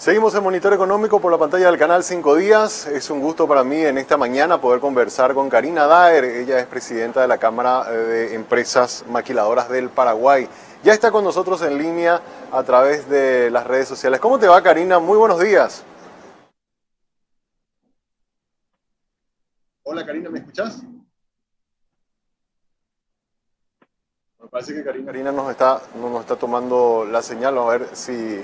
Seguimos en Monitor Económico por la pantalla del canal 5 Días. Es un gusto para mí en esta mañana poder conversar con Karina Daer. Ella es presidenta de la Cámara de Empresas Maquiladoras del Paraguay. Ya está con nosotros en línea a través de las redes sociales. ¿Cómo te va, Karina? Muy buenos días. Hola, Karina, ¿me escuchás? Me parece que Karina no nos está tomando la señal. Vamos a ver si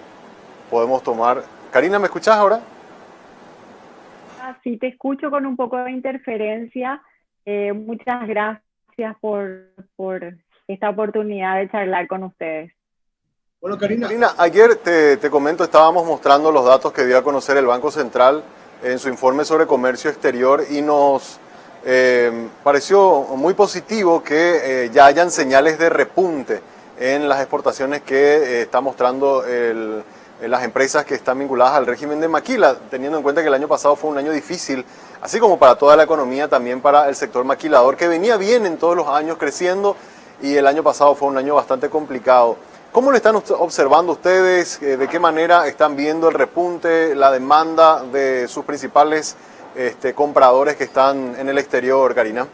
podemos tomar. Karina, ¿me escuchás ahora? Sí, te escucho con un poco de interferencia. Muchas gracias por esta oportunidad de charlar con ustedes. Bueno, Karina, ayer te comento, estábamos mostrando los datos que dio a conocer el Banco Central en su informe sobre comercio exterior y nos pareció muy positivo que ya hayan señales de repunte en las exportaciones que está mostrando las empresas que están vinculadas al régimen de maquila, teniendo en cuenta que el año pasado fue un año difícil, así como para toda la economía, también para el sector maquilador, que venía bien en todos los años creciendo y el año pasado fue un año bastante complicado. ¿Cómo lo están observando ustedes? ¿De qué manera están viendo el repunte, la demanda de sus principales compradores que están en el exterior, Karina?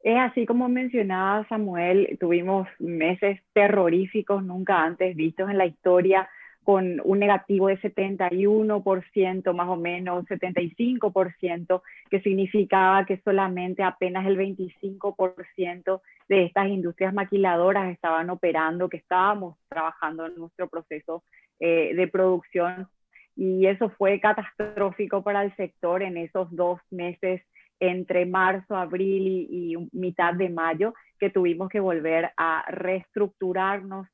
Es así como mencionaba Samuel, tuvimos meses terroríficos nunca antes vistos en la historia, con un negativo de 71%, más o menos 75%, que significaba que solamente apenas el 25% de estas industrias maquiladoras estaban operando, que estábamos trabajando en nuestro proceso de producción. Y eso fue catastrófico para el sector en esos 2 meses entre marzo, abril y mitad de mayo, que tuvimos que volver a reestructurarnos,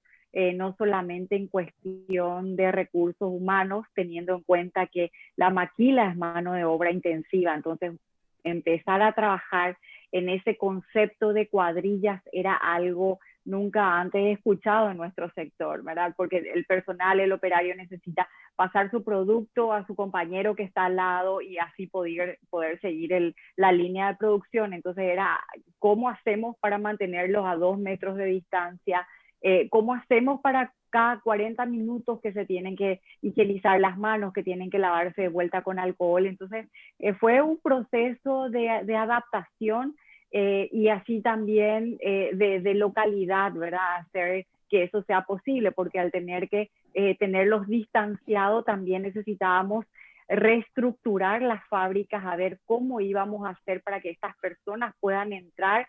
no solamente en cuestión de recursos humanos, teniendo en cuenta que la maquila es mano de obra intensiva. Entonces, empezar a trabajar en ese concepto de cuadrillas era algo nunca antes escuchado en nuestro sector, ¿verdad? Porque el personal, el operario necesita pasar su producto a su compañero que está al lado y así poder seguir la línea de producción. Entonces era, ¿cómo hacemos para mantenerlos a 2 metros de distancia? ¿Cómo hacemos para cada 40 minutos que se tienen que higienizar las manos, que tienen que lavarse de vuelta con alcohol? Entonces fue un proceso de adaptación y así también de localidad, ¿verdad? Hacer que eso sea posible, porque al tener que tenerlos distanciados también necesitábamos reestructurar las fábricas, a ver cómo íbamos a hacer para que estas personas puedan entrar,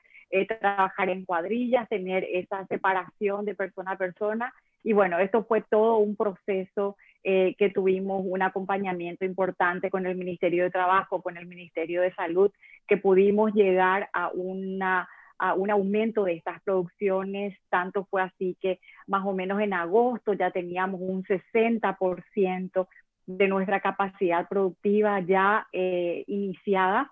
trabajar en cuadrillas, tener esa separación de persona a persona. Y bueno, esto fue todo un proceso que tuvimos un acompañamiento importante con el Ministerio de Trabajo, con el Ministerio de Salud, que pudimos llegar a un aumento de estas producciones. Tanto fue así que más o menos en agosto ya teníamos un 60% de nuestra capacidad productiva ya iniciada,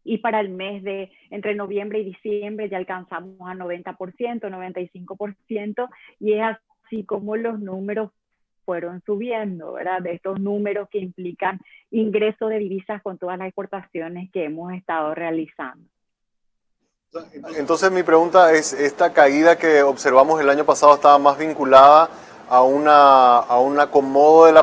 y para el mes de entre noviembre y diciembre ya alcanzamos a 90%, 95%, y es así como los números fueron subiendo, ¿verdad? De estos números que implican ingreso de divisas con todas las exportaciones que hemos estado realizando. Entonces mi pregunta es, ¿esta caída que observamos el año pasado estaba más vinculada a un acomodo de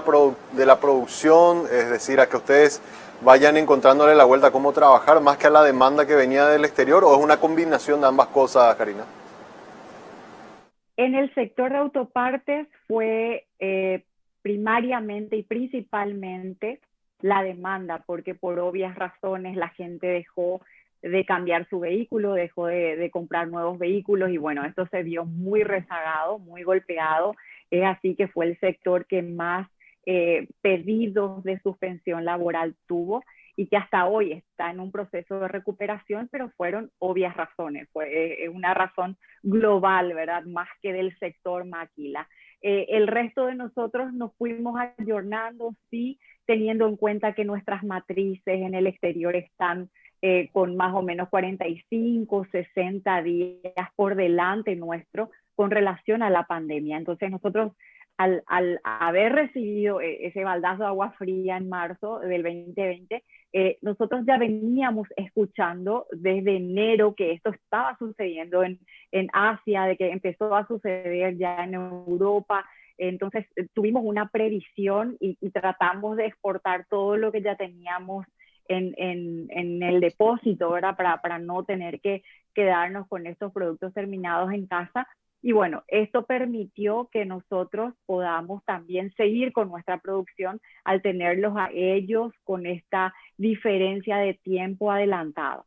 de la producción, es decir, a que ustedes vayan encontrándole la vuelta a cómo trabajar, más que a la demanda que venía del exterior, o es una combinación de ambas cosas, Karina? En el sector de autopartes fue primariamente y principalmente la demanda, porque por obvias razones la gente dejó de cambiar su vehículo, dejó de comprar nuevos vehículos, y bueno, esto se vio muy rezagado, muy golpeado. Es así que fue el sector que más pedidos de suspensión laboral tuvo, y que hasta hoy está en un proceso de recuperación, pero fueron obvias razones, fue una razón global, ¿verdad? Más que del sector maquila. El resto de nosotros nos fuimos ayornando, sí, teniendo en cuenta que nuestras matrices en el exterior están con más o menos 45, 60 días por delante nuestro con relación a la pandemia. Entonces nosotros, al haber recibido ese baldazo de agua fría en marzo del 2020, nosotros ya veníamos escuchando desde enero que esto estaba sucediendo en Asia, de que empezó a suceder ya en Europa, Entonces tuvimos una previsión y tratamos de exportar todo lo que ya teníamos en el depósito, ¿verdad? Para no tener que quedarnos con estos productos terminados en casa. Y bueno, esto permitió que nosotros podamos también seguir con nuestra producción al tenerlos a ellos con esta diferencia de tiempo adelantado.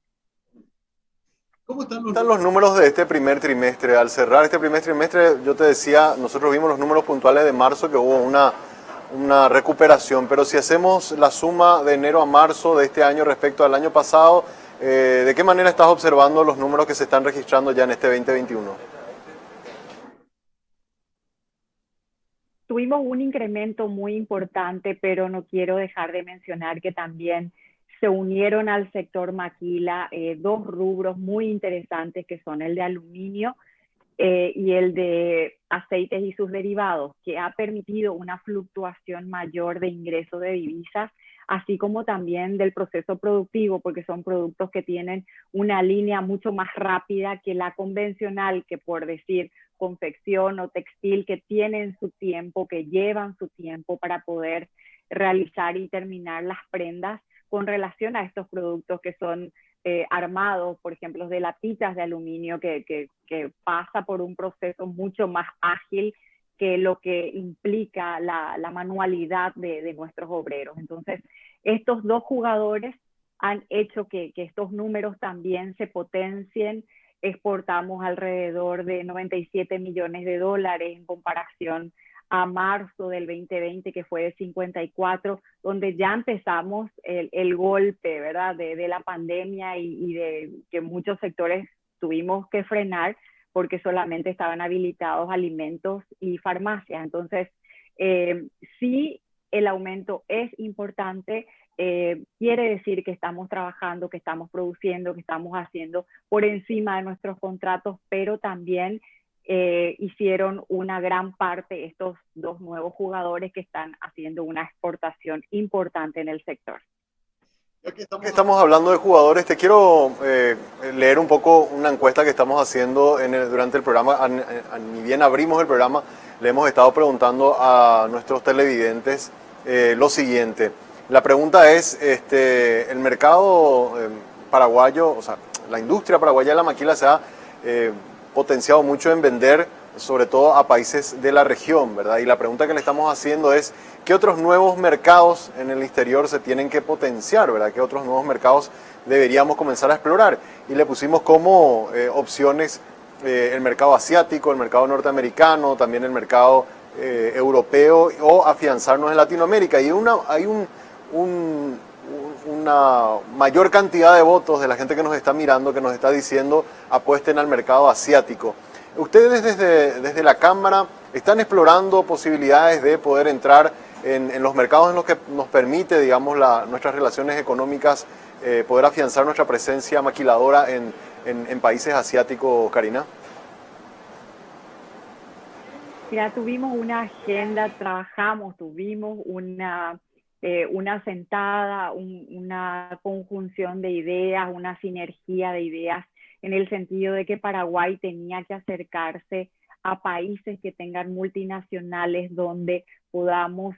¿Cómo están los números de este primer trimestre? Al cerrar este primer trimestre, yo te decía, nosotros vimos los números puntuales de marzo, que hubo una recuperación, pero si hacemos la suma de enero a marzo de este año respecto al año pasado, ¿de qué manera estás observando los números que se están registrando ya en este 2021? Tuvimos un incremento muy importante, pero no quiero dejar de mencionar que también se unieron al sector maquila dos rubros muy interesantes que son el de aluminio y el de aceites y sus derivados, que ha permitido una fluctuación mayor de ingresos de divisas, así como también del proceso productivo, porque son productos que tienen una línea mucho más rápida que la convencional, que por decir confección o textil, que tienen su tiempo, que llevan su tiempo para poder realizar y terminar las prendas con relación a estos productos que son armados, por ejemplo, de latitas de aluminio, que pasa por un proceso mucho más ágil que lo que implica la manualidad de nuestros obreros. Entonces, estos dos jugadores han hecho que estos números también se potencien. Exportamos alrededor de 97 millones de dólares en comparación a marzo del 2020, que fue de 54, donde ya empezamos el golpe, ¿verdad?, de la pandemia y de que muchos sectores tuvimos que frenar porque solamente estaban habilitados alimentos y farmacias. Entonces, sí, el aumento es importante, quiere decir que estamos trabajando, que estamos produciendo, que estamos haciendo por encima de nuestros contratos, pero también hicieron una gran parte estos dos nuevos jugadores que están haciendo una exportación importante en el sector. Ya que estamos hablando de jugadores, te quiero leer un poco una encuesta que estamos haciendo durante el programa. Ni bien abrimos el programa, le hemos estado preguntando a nuestros televidentes lo siguiente. La pregunta es, el mercado paraguayo, o sea, la industria paraguaya de la maquila se ha potenciado mucho en vender, sobre todo a países de la región, ¿verdad? Y la pregunta que le estamos haciendo es, ¿qué otros nuevos mercados en el exterior se tienen que potenciar, ¿verdad? ¿Qué otros nuevos mercados deberíamos comenzar a explorar? Y le pusimos como opciones el mercado asiático, el mercado norteamericano, también el mercado europeo o afianzarnos en Latinoamérica. Y hay una mayor cantidad de votos de la gente que nos está mirando, que nos está diciendo apuesten al mercado asiático. Ustedes desde la Cámara están explorando posibilidades de poder entrar en los mercados en los que nos permite, digamos, nuestras relaciones económicas, poder afianzar nuestra presencia maquiladora en países asiáticos, Karina. Ya tuvimos una agenda, tuvimos una sentada, una conjunción de ideas, una sinergia de ideas, en el sentido de que Paraguay tenía que acercarse a países que tengan multinacionales donde podamos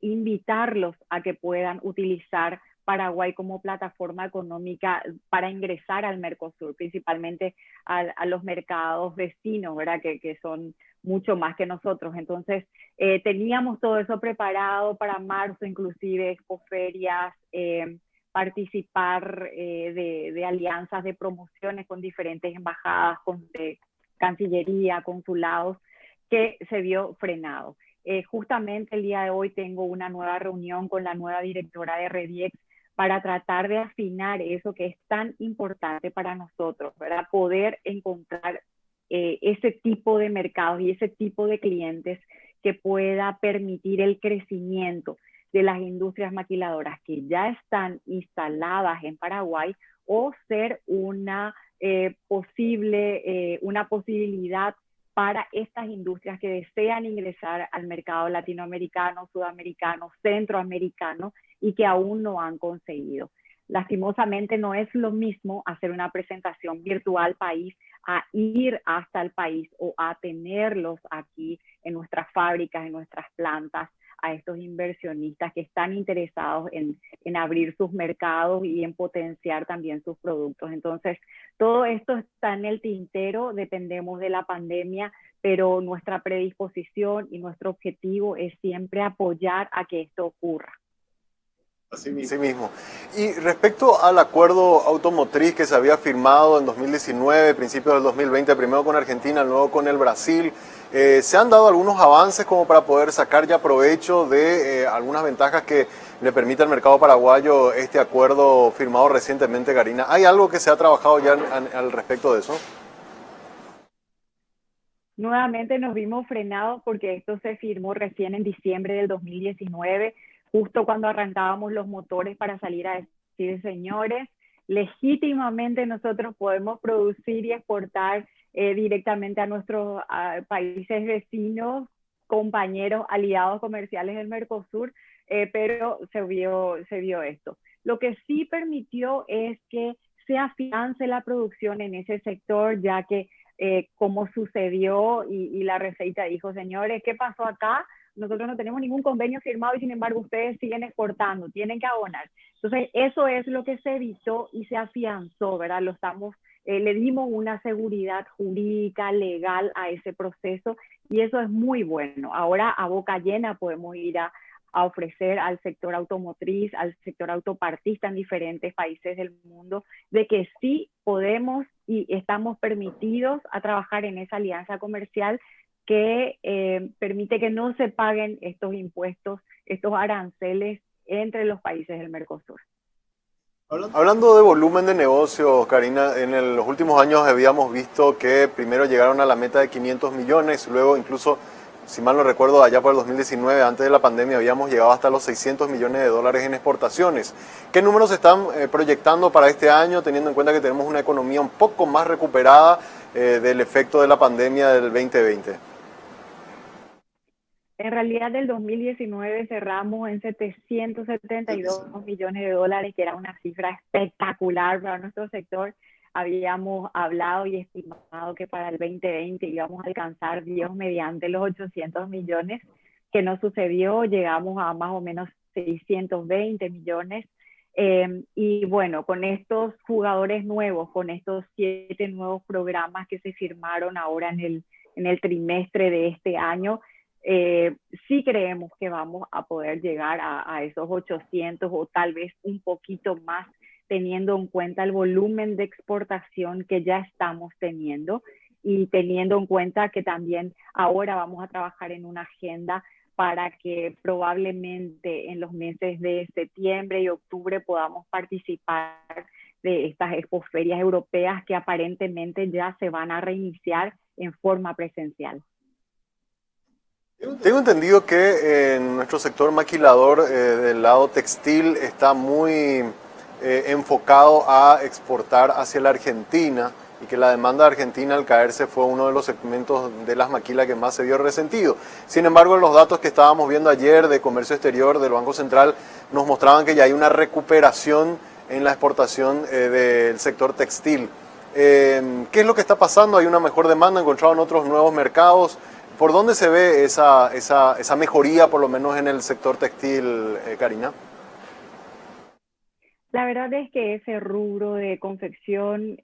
invitarlos a que puedan utilizar Paraguay como plataforma económica para ingresar al Mercosur, principalmente a los mercados vecinos, ¿verdad? Que son mucho más que nosotros. Entonces, teníamos todo eso preparado para marzo, inclusive expoferias, participar de alianzas de promociones con diferentes embajadas, con Cancillería, consulados, que se vio frenado. Justamente el día de hoy tengo una nueva reunión con la nueva directora de Rediex para tratar de afinar eso que es tan importante para nosotros, ¿verdad? Poder encontrar ese tipo de mercados y ese tipo de clientes que pueda permitir el crecimiento de las industrias maquiladoras que ya están instaladas en Paraguay o ser una posibilidad para estas industrias que desean ingresar al mercado latinoamericano, sudamericano, centroamericano y que aún no han conseguido. Lastimosamente no es lo mismo hacer una presentación virtual país a ir hasta el país o a tenerlos aquí en nuestras fábricas, en nuestras plantas, a estos inversionistas que están interesados en abrir sus mercados y en potenciar también sus productos. Entonces, todo esto está en el tintero, dependemos de la pandemia, pero nuestra predisposición y nuestro objetivo es siempre apoyar a que esto ocurra. Así mismo. Y respecto al acuerdo automotriz que se había firmado en 2019, principios del 2020, primero con Argentina, luego con el Brasil, ¿se han dado algunos avances como para poder sacar ya provecho de algunas ventajas que le permite al mercado paraguayo este acuerdo firmado recientemente, Karina? ¿Hay algo que se ha trabajado ya al respecto de eso? Nuevamente nos vimos frenados porque esto se firmó recién en diciembre del 2019, justo cuando arrancábamos los motores para salir a decir, señores, legítimamente nosotros podemos producir y exportar directamente a nuestros países vecinos, compañeros, aliados comerciales del Mercosur, pero se vio esto. Lo que sí permitió es que se afiance la producción en ese sector, ya que como sucedió y la Receita dijo, señores, ¿qué pasó acá? Nosotros no tenemos ningún convenio firmado y sin embargo ustedes siguen exportando, tienen que abonar. Entonces eso es lo que se evitó y se afianzó, ¿verdad? Le dimos una seguridad jurídica, legal a ese proceso y eso es muy bueno. Ahora a boca llena podemos ir a ofrecer al sector automotriz, al sector autopartista en diferentes países del mundo, de que sí podemos y estamos permitidos a trabajar en esa alianza comercial que permite que no se paguen estos impuestos, estos aranceles entre los países del Mercosur. Hablando de volumen de negocios, Karina, en los últimos años habíamos visto que primero llegaron a la meta de 500 millones, luego incluso, si mal no recuerdo, allá por el 2019, antes de la pandemia, habíamos llegado hasta los 600 millones de dólares en exportaciones. ¿Qué números se están proyectando para este año, teniendo en cuenta que tenemos una economía un poco más recuperada del efecto de la pandemia del 2020? En realidad, del 2019 cerramos en 772 millones de dólares, que era una cifra espectacular para nuestro sector. Habíamos hablado y estimado que para el 2020 íbamos a alcanzar, Dios mediante, los 800 millones, que no sucedió. Llegamos a más o menos 620 millones. Y bueno, con estos jugadores nuevos, con estos 7 nuevos programas que se firmaron ahora en el trimestre de este año, sí creemos que vamos a poder llegar a esos 800 o tal vez un poquito más, teniendo en cuenta el volumen de exportación que ya estamos teniendo y teniendo en cuenta que también ahora vamos a trabajar en una agenda para que probablemente en los meses de septiembre y octubre podamos participar de estas expoferias europeas que aparentemente ya se van a reiniciar en forma presencial. Tengo entendido que en nuestro sector maquilador del lado textil está muy enfocado a exportar hacia la Argentina y que la demanda argentina al caerse fue uno de los segmentos de las maquilas que más se vio resentido. Sin embargo, los datos que estábamos viendo ayer de comercio exterior del Banco Central nos mostraban que ya hay una recuperación en la exportación del sector textil. ¿Qué es lo que está pasando? ¿Hay una mejor demanda? ¿Encontraron otros nuevos mercados? ¿Por dónde se ve esa mejoría, por lo menos en el sector textil, Karina? La verdad es que ese rubro de confección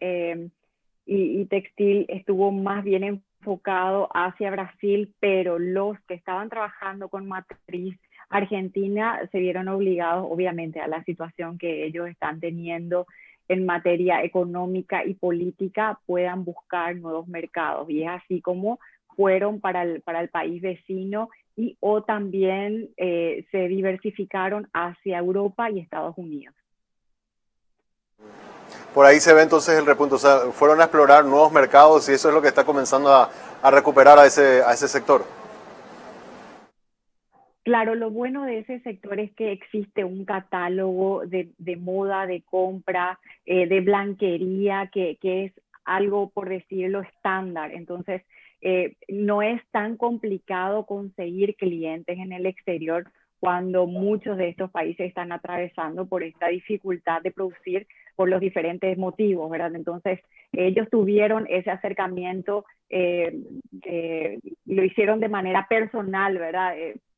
y textil estuvo más bien enfocado hacia Brasil, pero los que estaban trabajando con matriz argentina se vieron obligados, obviamente, a la situación que ellos están teniendo en materia económica y política, puedan buscar nuevos mercados. Y es así como fueron para el país vecino y o también se diversificaron hacia Europa y Estados Unidos. Por ahí se ve entonces el repunto, o sea, fueron a explorar nuevos mercados y eso es lo que está comenzando a recuperar a ese sector. Claro, lo bueno de ese sector es que existe un catálogo de moda, de compra, de blanquería, que es algo, por decirlo, estándar. Entonces, no es tan complicado conseguir clientes en el exterior cuando muchos de estos países están atravesando por esta dificultad de producir por los diferentes motivos, ¿verdad? Entonces, ellos tuvieron ese acercamiento, lo hicieron de manera personal, ¿verdad?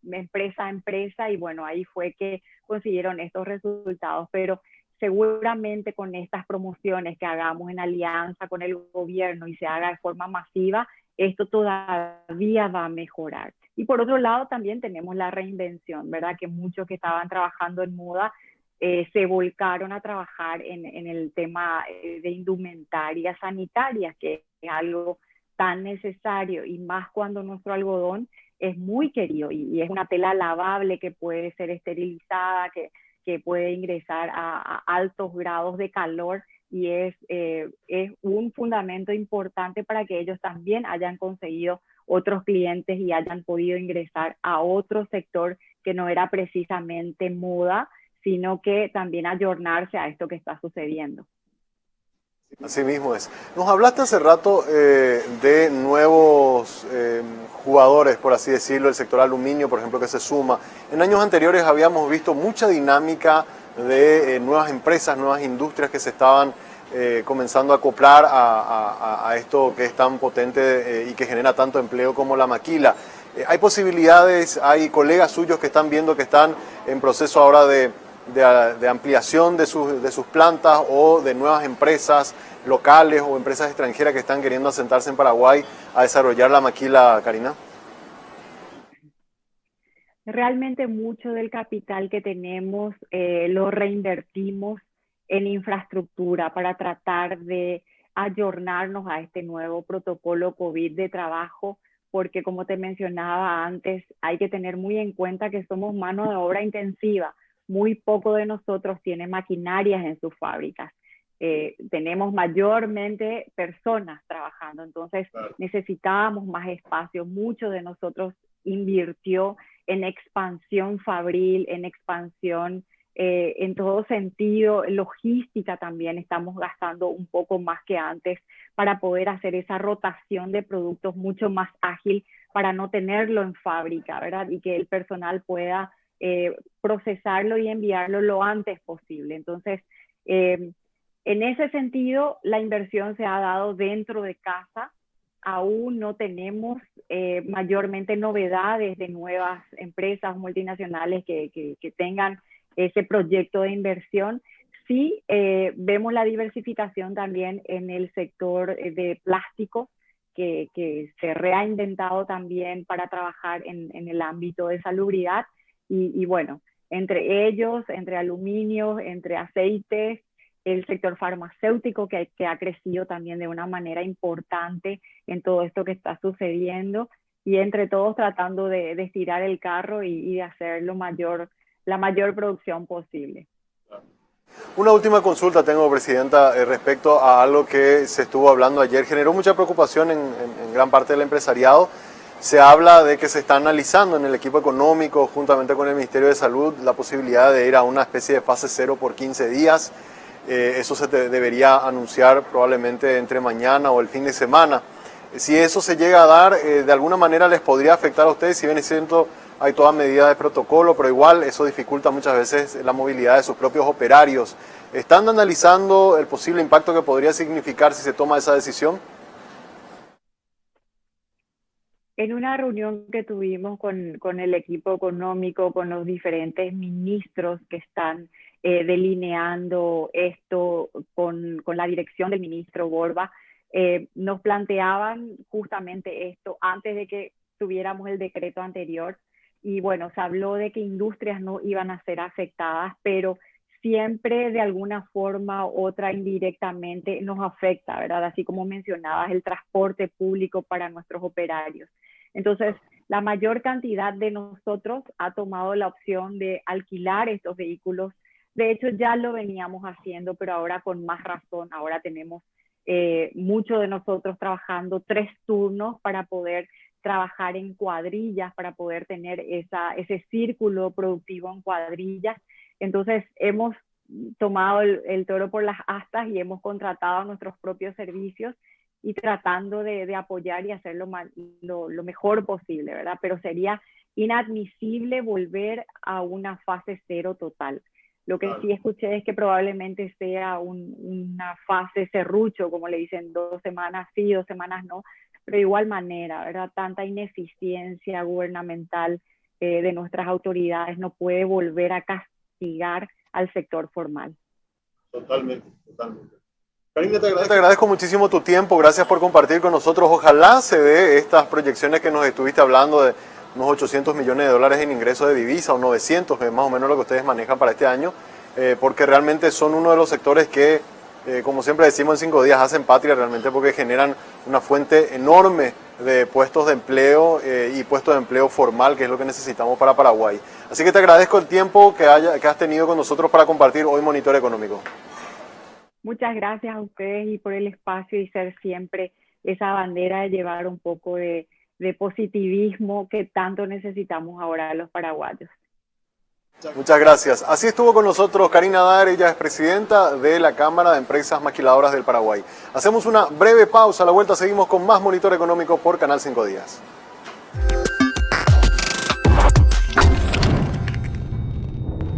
Empresa a empresa, y bueno, ahí fue que consiguieron estos resultados, pero seguramente con estas promociones que hagamos en alianza con el gobierno y se haga de forma masiva, esto todavía va a mejorar. Y por otro lado también tenemos la reinvención, ¿verdad? Que muchos que estaban trabajando en moda se volcaron a trabajar en el tema de indumentaria sanitaria, que es algo tan necesario, y más cuando nuestro algodón es muy querido y es una tela lavable que puede ser esterilizada, que puede ingresar a altos grados de calor, y es un fundamento importante para que ellos también hayan conseguido otros clientes y hayan podido ingresar a otro sector que no era precisamente moda, sino que también ayornarse a esto que está sucediendo. Así mismo es. Nos hablaste hace rato de nuevos jugadores, por así decirlo, el sector aluminio, por ejemplo, que se suma. En años anteriores habíamos visto mucha dinámica de nuevas empresas, nuevas industrias que se estaban comenzando a acoplar a esto que es tan potente y que genera tanto empleo como la maquila. Hay posibilidades, hay colegas suyos que están viendo que están en proceso ahora de ampliación de sus plantas o de nuevas empresas locales o empresas extranjeras que están queriendo asentarse en Paraguay a desarrollar la maquila, Karina? Realmente mucho del capital que tenemos lo reinvertimos en infraestructura para tratar de ayornarnos a este nuevo protocolo COVID de trabajo, porque como te mencionaba antes, hay que tener muy en cuenta que somos mano de obra intensiva. Muy poco de nosotros tiene maquinarias en sus fábricas. Tenemos mayormente personas trabajando, entonces necesitábamos más espacio. Mucho de nosotros invirtió en expansión fabril, en expansión en todo sentido, logística también estamos gastando un poco más que antes para poder hacer esa rotación de productos mucho más ágil para no tenerlo en fábrica, ¿verdad? Y que el personal pueda procesarlo y enviarlo lo antes posible. Entonces, en ese sentido, la inversión se ha dado dentro de casa. Aún no tenemos mayormente novedades de nuevas empresas multinacionales que tengan ese proyecto de inversión. Sí, vemos la diversificación también en el sector de plástico, que se ha reinventado también para trabajar en el ámbito de salubridad. Y bueno, entre ellos, entre aluminio, entre aceites, el sector farmacéutico que ha crecido también de una manera importante en todo esto que está sucediendo, y entre todos tratando de estirar el carro y de hacer la mayor producción posible. Una última consulta tengo, Presidenta, respecto a algo que se estuvo hablando ayer. Generó mucha preocupación en gran parte del empresariado. Se habla de que se está analizando en el equipo económico, juntamente con el Ministerio de Salud, la posibilidad de ir a una especie de fase cero por 15 días. Eso se debería anunciar probablemente entre mañana o el fin de semana. Si eso se llega a dar, de alguna manera les podría afectar a ustedes, si bien es cierto, hay toda medida de protocolo, pero igual eso dificulta muchas veces la movilidad de sus propios operarios. ¿Están analizando el posible impacto que podría significar si se toma esa decisión? En una reunión que tuvimos con el equipo económico, con los diferentes ministros que están delineando esto con la dirección del ministro Borba, nos planteaban justamente esto antes de que tuviéramos el decreto anterior. Y bueno, se habló de que industrias no iban a ser afectadas, pero siempre de alguna forma u otra indirectamente nos afecta, ¿verdad? Así como mencionabas, el transporte público para nuestros operarios. Entonces, la mayor cantidad de nosotros ha tomado la opción de alquilar estos vehículos. De hecho, ya lo veníamos haciendo, pero ahora con más razón. Ahora tenemos muchos de nosotros trabajando 3 turnos para poder trabajar en cuadrillas, para poder tener ese círculo productivo en cuadrillas. Entonces, hemos tomado el toro por las astas y hemos contratado nuestros propios servicios y tratando de apoyar y hacer lo mejor posible, ¿verdad? Pero sería inadmisible volver a una fase cero total. Lo que sí escuché es que probablemente sea una fase serrucho, como le dicen, 2 semanas sí, 2 semanas no, pero de igual manera, ¿verdad? Tanta ineficiencia gubernamental de nuestras autoridades no puede volver a castigar al sector formal. Totalmente, totalmente. Karina, te agradezco muchísimo tu tiempo, gracias por compartir con nosotros. Ojalá se dé estas proyecciones que nos estuviste hablando de unos 800 millones de dólares en ingresos de divisa o 900, que es más o menos lo que ustedes manejan para este año, porque realmente son uno de los sectores que, como siempre decimos en 5 días, hacen patria realmente porque generan una fuente enorme de puestos de empleo y puestos de empleo formal, que es lo que necesitamos para Paraguay. Así que te agradezco el tiempo que has tenido con nosotros para compartir hoy Monitor Económico. Muchas gracias a ustedes y por el espacio y ser siempre esa bandera de llevar un poco de positivismo que tanto necesitamos ahora los paraguayos. Muchas gracias. Así estuvo con nosotros Karina Daer, ella es presidenta de la Cámara de Empresas Maquiladoras del Paraguay. Hacemos una breve pausa, a la vuelta seguimos con más Monitor Económico por Canal 5 Días.